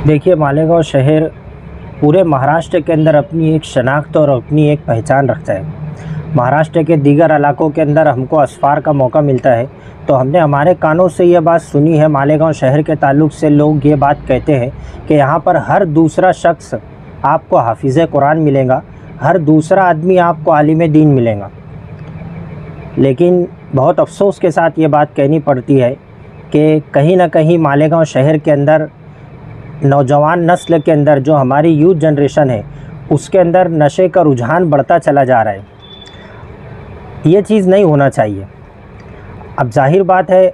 देखिए, मालेगांव शहर पूरे महाराष्ट्र के अंदर अपनी एक शनाख्त और अपनी एक पहचान रखता है। महाराष्ट्र के दीगर इलाकों के अंदर हमको असफार का मौका मिलता है तो हमने हमारे कानों से ये बात सुनी है। मालेगांव शहर के ताल्लुक़ से लोग ये बात कहते हैं कि यहाँ पर हर दूसरा शख्स आपको हाफिज़ कुरान मिलेगा, हर दूसरा आदमी आपको आलिम दीन मिलेगा। लेकिन बहुत अफसोस के साथ ये बात कहनी पड़ती है कि कहीं ना कहीं मालेगांव शहर के अंदर नौजवान नस्ल के अंदर जो हमारी यूथ जनरेशन है उसके अंदर नशे का रुझान बढ़ता चला जा रहा है। ये चीज़ नहीं होना चाहिए। अब जाहिर बात है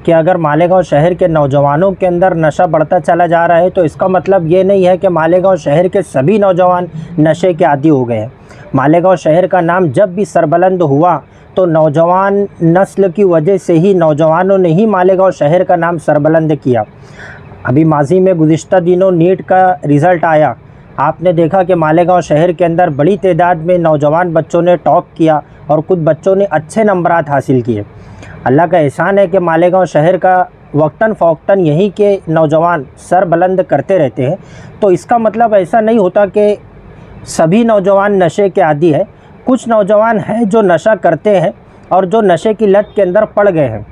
कि अगर मालेगांव शहर के नौजवानों के अंदर नशा बढ़ता चला जा रहा है तो इसका मतलब ये नहीं है कि मालेगांव शहर के सभी नौजवान नशे के आदी हो गए हैं। मालेगांव शहर का नाम जब भी सरबलंद हुआ तो नौजवान नस्ल की वजह से ही नौजवानों ने ही मालेगांव शहर का नाम सरबलंद किया। अभी माजी में गुज़िश्ता दिनों नीट का रिज़ल्ट आया, आपने देखा कि मालेगांव शहर के अंदर बड़ी तादाद में नौजवान बच्चों ने टॉप किया और कुछ बच्चों ने अच्छे नंबरात हासिल किए। अल्लाह का एहसान है कि मालेगांव शहर का वक्तन फ़ौक्तन यहीं के नौजवान सर बुलंद करते रहते हैं। तो इसका मतलब ऐसा नहीं होता कि सभी नौजवान नशे के आदी है। कुछ नौजवान हैं जो नशा करते हैं और जो नशे की लत के अंदर पड़ गए हैं।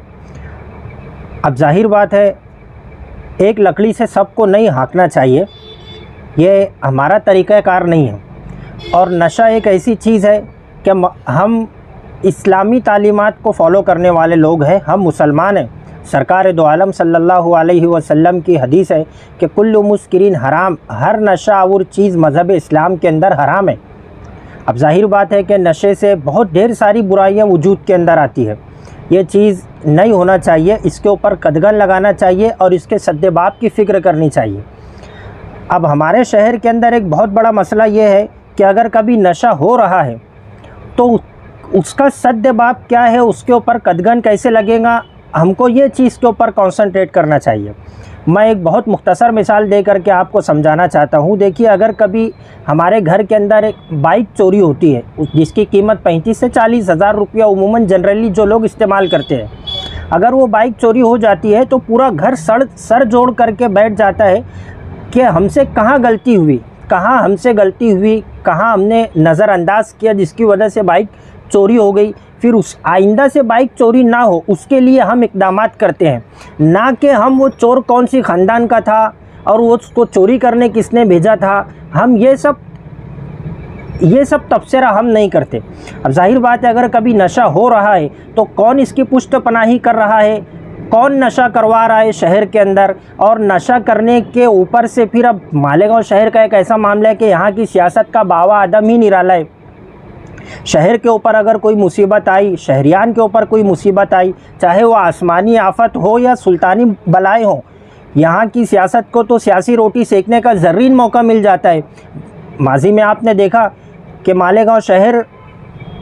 अब जाहिर बात है, एक लकड़ी से सबको नहीं हाँकना चाहिए, ये हमारा तरीक़ाकार नहीं है। और नशा एक ऐसी चीज़ है कि हम इस्लामी तालीमात को फॉलो करने वाले लोग हैं, हम मुसलमान हैं। सरकार दो आलम सल्लल्लाहु अलैहि वसल्लम की हदीस है कि कुल्लु मुस्किरीन हराम, हर नशा और चीज़ मज़हब इस्लाम के अंदर हराम है। अब जाहिर बात है कि नशे से बहुत ढेर सारी बुराइयाँ वजूद के अंदर आती है। ये चीज़ नहीं होना चाहिए, इसके ऊपर कदगन लगाना चाहिए और इसके सद्देबाब की फ़िक्र करनी चाहिए। अब हमारे शहर के अंदर एक बहुत बड़ा मसला ये है कि अगर कभी नशा हो रहा है तो उसका सद्देबाब क्या है, उसके ऊपर कदगन कैसे लगेगा, हमको ये चीज़ के ऊपर कॉन्सनट्रेट करना चाहिए। मैं एक बहुत मुख्तसर मिसाल दे करके आपको समझाना चाहता हूँ। देखिए, अगर कभी हमारे घर के अंदर एक बाइक चोरी होती है जिसकी कीमत 35 से 40 हज़ार रुपया उमूमन जनरली जो लोग इस्तेमाल करते हैं, अगर वो बाइक चोरी हो जाती है तो पूरा घर सर जोड़ करके बैठ जाता है कि हमसे कहाँ गलती हुई, कहाँ हमसे गलती हुई, कहाँ हमने नज़रअंदाज किया जिसकी वजह से बाइक चोरी हो गई। फिर उस आइंदा से बाइक चोरी ना हो उसके लिए हम इक़दामात करते हैं, ना कि हम वो चोर कौन सी ख़ानदान का था और वो उसको चोरी करने किसने भेजा था। हम ये सब तबसरा हम नहीं करते। अब जाहिर बात है, अगर कभी नशा हो रहा है तो कौन इसकी पुष्ट पनाही कर रहा है, कौन नशा करवा रहा है शहर के अंदर। और नशा करने के ऊपर से फिर अब मालेगांव शहर का एक ऐसा मामला है कि यहाँ की सियासत का बावा आदम ही निराला है। शहर के ऊपर अगर कोई मुसीबत आई, शहरियान के ऊपर कोई मुसीबत आई, चाहे वो आसमानी आफत हो या सुल्तानी बलाएँ हो, यहाँ की सियासत को तो सियासी रोटी सेकने का ज़र्रीन मौका मिल जाता है। माजी में आपने देखा कि मालेगांव शहर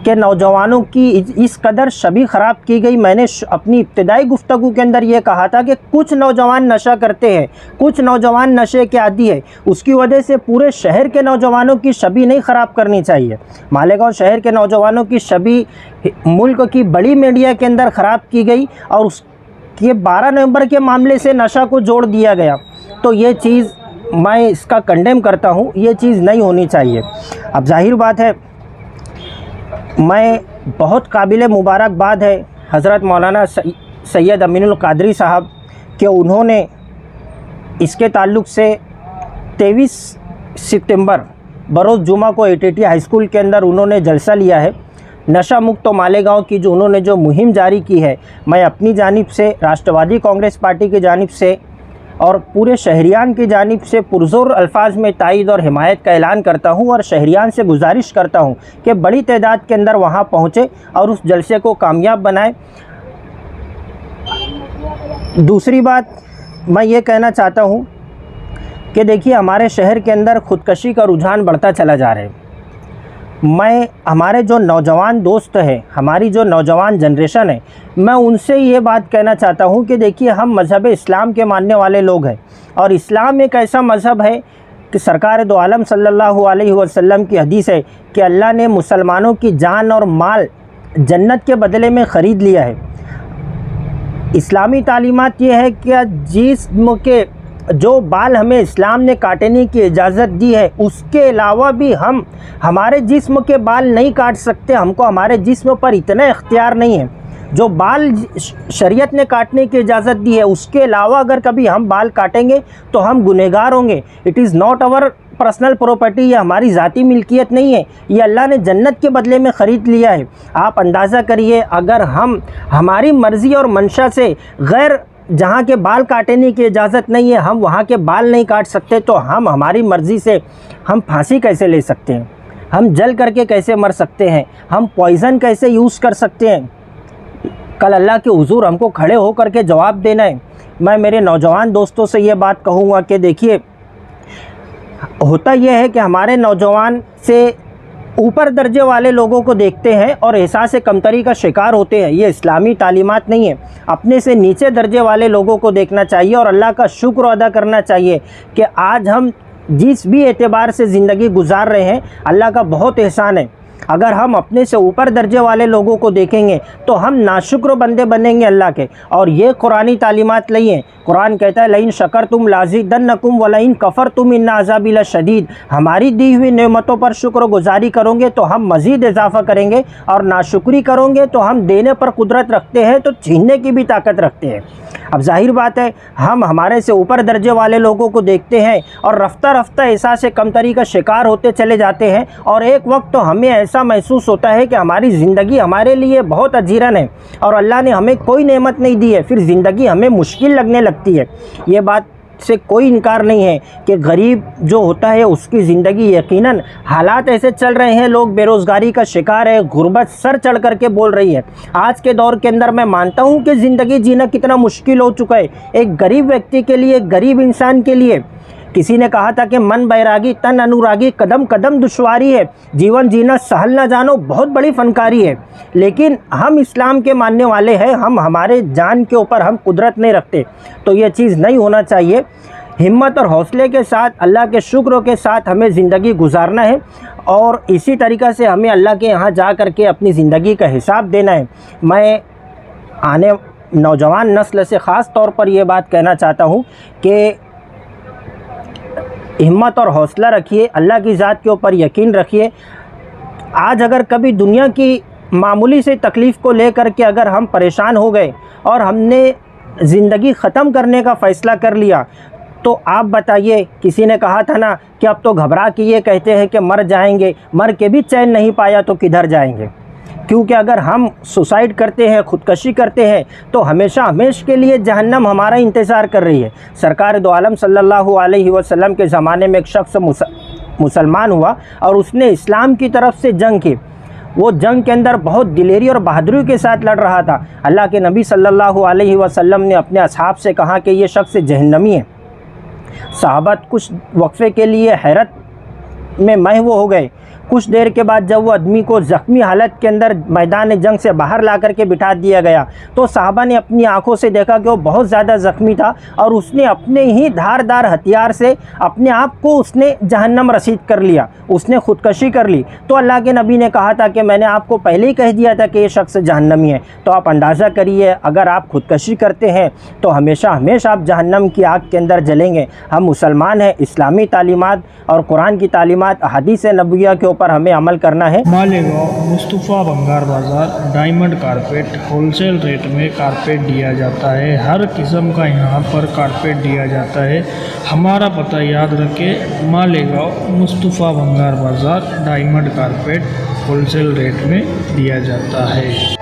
के नौजवानों की इस कदर शबीह ख़राब की गई। मैंने अपनी इब्तिदाई गुफ्तगू के अंदर ये कहा था कि कुछ नौजवान नशा करते हैं, कुछ नौजवान नशे के आदी है, उसकी वजह से पूरे शहर के नौजवानों की शबीह नहीं ख़राब करनी चाहिए। मालेगांव शहर के नौजवानों की शबीह मुल्क की बड़ी मीडिया के अंदर ख़राब की गई और उसके 12 नवंबर के मामले से नशा को जोड़ दिया गया। तो ये चीज़ मैं इसका कंडेम करता हूँ, ये चीज़ नहीं होनी चाहिए। अब जाहिर बात है, मैं बहुत काबिल मुबारकबाद है हज़रत मौलाना सैयद अमीनुल कादरी साहब कि उन्होंने इसके ताल्लुक़ से 23 सितंबर बरोज़ जुमा को एटीटी हाई स्कूल के अंदर उन्होंने जलसा लिया है। नशा मुक्त मालेगांव की जो उन्होंने जो मुहिम जारी की है, मैं अपनी जानिब से, राष्ट्रवादी कांग्रेस पार्टी की जानिब से और पूरे शहरियान की जानिब से पुरज़ोर अल्फाज में तायद और हिमायत का ऐलान करता हूँ और शहरियान से गुजारिश करता हूँ कि बड़ी तादाद के अंदर वहाँ पहुँचे और उस जलसे को कामयाब बनाए। दूसरी बात मैं ये कहना चाहता हूँ कि देखिए, हमारे शहर के अंदर ख़ुदकशी का रुझान बढ़ता चला जा रहा है। हमारे जो नौजवान दोस्त हैं, हमारी जो नौजवान जनरेशन है, मैं उनसे ये बात कहना चाहता हूँ कि देखिए, हम मज़हब इस्लाम के मानने वाले लोग हैं और इस्लाम एक ऐसा मज़हब है कि सरकार दो आलम सल्लल्लाहु अलैहि वसल्लम की हदीस है कि अल्लाह ने मुसलमानों की जान और माल जन्नत के बदले में ख़रीद लिया है। इस्लामी तालीमात ये है कि जिस्म के जो बाल हमें इस्लाम ने काटने की इजाज़त दी है उसके अलावा भी हम हमारे जिस्म के बाल नहीं काट सकते। हमको हमारे जिस्म पर इतना इख्तियार नहीं है। जो बाल शरीयत ने काटने की इजाज़त दी है उसके अलावा अगर कभी हम बाल काटेंगे तो हम गुनहगार होंगे। It is not our personal property, ये हमारी ज़ाती मिल्कियत नहीं है, ये अल्लाह ने जन्नत के बदले में ख़रीद लिया है। आप अंदाज़ा करिए, अगर हम हमारी मर्ज़ी और मंशा से गैर जहाँ के बाल काटने की इजाज़त नहीं है हम वहाँ के बाल नहीं काट सकते, तो हम हमारी मर्ज़ी से हम फांसी कैसे ले सकते हैं? हम जल करके कैसे मर सकते हैं? हम पॉइज़न कैसे यूज़ कर सकते हैं? कल अल्लाह के हुजूर हमको खड़े हो करके जवाब देना है। मैं मेरे नौजवान दोस्तों से ये बात कहूँगा कि देखिए, होता यह है कि हमारे नौजवान से ऊपर दर्जे वाले लोगों को देखते हैं और एहसास कमतरी का शिकार होते हैं। ये इस्लामी तालीमात नहीं है। अपने से नीचे दर्जे वाले लोगों को देखना चाहिए और अल्लाह का शुक्र अदा करना चाहिए कि आज हम जिस भी एतबार से ज़िंदगी गुजार रहे हैं अल्लाह का बहुत एहसान है। अगर हम अपने से ऊपर दर्जे वाले लोगों को देखेंगे तो हम नाशुक्र बंदे बनेंगे अल्लाह के। और ये कुरानी तालीमात नहीं है। कुरान कहता है लइन शकरतुम लाज़िदन्नकुम वलइन कफ़रतुम इन्न अज़ाबी लशदीद। हमारी दी हुई नेमतों पर शुक्रगुजारी करोगे तो हम मज़ीद इजाफ़ा करेंगे और नाशुक्री करोगे तो हम देने पर कुदरत रखते हैं तो छीनने की भी ताकत रखते हैं। अब जाहिर बात है हम हमारे से ऊपर दर्जे वाले लोगों को देखते हैं और रफ्ता रफ्ता एहसास कमतरी का शिकार होते चले जाते हैं और एक वक्त तो हमें ऐसा महसूस होता है कि हमारी ज़िंदगी हमारे लिए बहुत अजीरन है और अल्लाह ने हमें कोई नेमत नहीं दी है। फिर ज़िंदगी हमें मुश्किल लगने लगती है। ये बात से कोई इनकार नहीं है कि गरीब जो होता है उसकी ज़िंदगी यकीनन हालात ऐसे चल रहे हैं, लोग बेरोज़गारी का शिकार है, गुर्बत सर चढ़ करके बोल रही है। आज के दौर के अंदर मैं मानता हूँ कि ज़िंदगी जीना कितना मुश्किल हो चुका है एक गरीब व्यक्ति के लिए, एक गरीब इंसान के लिए। किसी ने कहा था कि मन बैरागी तन अनुरागी, कदम कदम दुश्वारी है, जीवन जीना सहल ना जानो बहुत बड़ी फनकारी है। लेकिन हम इस्लाम के मानने वाले हैं, हम हमारे जान के ऊपर हम कुदरत नहीं रखते, तो ये चीज़ नहीं होना चाहिए। हिम्मत और हौसले के साथ, अल्लाह के शुक्र के साथ हमें ज़िंदगी गुजारना है और इसी तरीक़ा से हमें अल्लाह के यहाँ जा कर के अपनी ज़िंदगी का हिसाब देना है। मैं आने नौजवान नस्ल से ख़ास तौर पर यह बात कहना चाहता हूँ कि हिम्मत और हौसला रखिए, अल्लाह की ज़ात के ऊपर यकीन रखिए। आज अगर कभी दुनिया की मामूली से तकलीफ़ को लेकर के अगर हम परेशान हो गए और हमने ज़िंदगी ख़त्म करने का फ़ैसला कर लिया तो आप बताइए, किसी ने कहा था ना कि अब तो घबरा के ये कहते हैं कि मर जाएंगे, मर के भी चैन नहीं पाया तो किधर जाएंगे। क्योंकि अगर हम सुसाइड करते हैं, ख़ुदकशी करते हैं तो हमेशा के लिए जहन्नम हमारा इंतज़ार कर रही है। सरकार दो आलम सल्लल्लाहु अलैहि वसल्लम के ज़माने में एक शख्स मुसलमान हुआ और उसने इस्लाम की तरफ से जंग की। वो जंग के अंदर बहुत दिलेरी और बहादुरी के साथ लड़ रहा था। अल्लाह के नबी सल्लल्लाहु अलैहि वसल्लम ने अपने असहाब से कहा कि ये शख्स जहन्नमी है। सहाबा कुछ वक्फे के लिए हैरत में महव हो गए। कुछ देर के बाद जब वो आदमी को ज़ख्मी हालत के अंदर मैदान जंग से बाहर ला कर के बिठा दिया गया तो साहबा ने अपनी आंखों से देखा कि वो बहुत ज़्यादा ज़ख्मी था और उसने अपने ही धारदार हथियार से अपने आप को उसने जहन्नम रसीद कर लिया, उसने ख़ुदकशी कर ली। तो अल्लाह के नबी ने कहा था कि मैंने आपको पहले ही कह दिया था कि ये शख्स जहन्नमी है। तो आप अंदाज़ा करिए, अगर आप ख़ुदकशी करते हैं तो हमेशा आप जहन्नम की आग के अंदर जलेंगे। हम मुसलमान हैं, इस्लामी तालीमात और कुरान की तालीमात, हदीस नबविया के ऊपर हमें अमल करना है। मालेगांव मुस्तफ़ा भंगार बाज़ार डायमंड कारपेट होलसेल रेट में कारपेट दिया जाता है। हर किस्म का यहाँ पर कारपेट दिया जाता है। हमारा पता याद रखें, मालेगांव मुस्तफ़ा भंगार बाज़ार डायमंड कारपेट होलसेल रेट में दिया जाता है।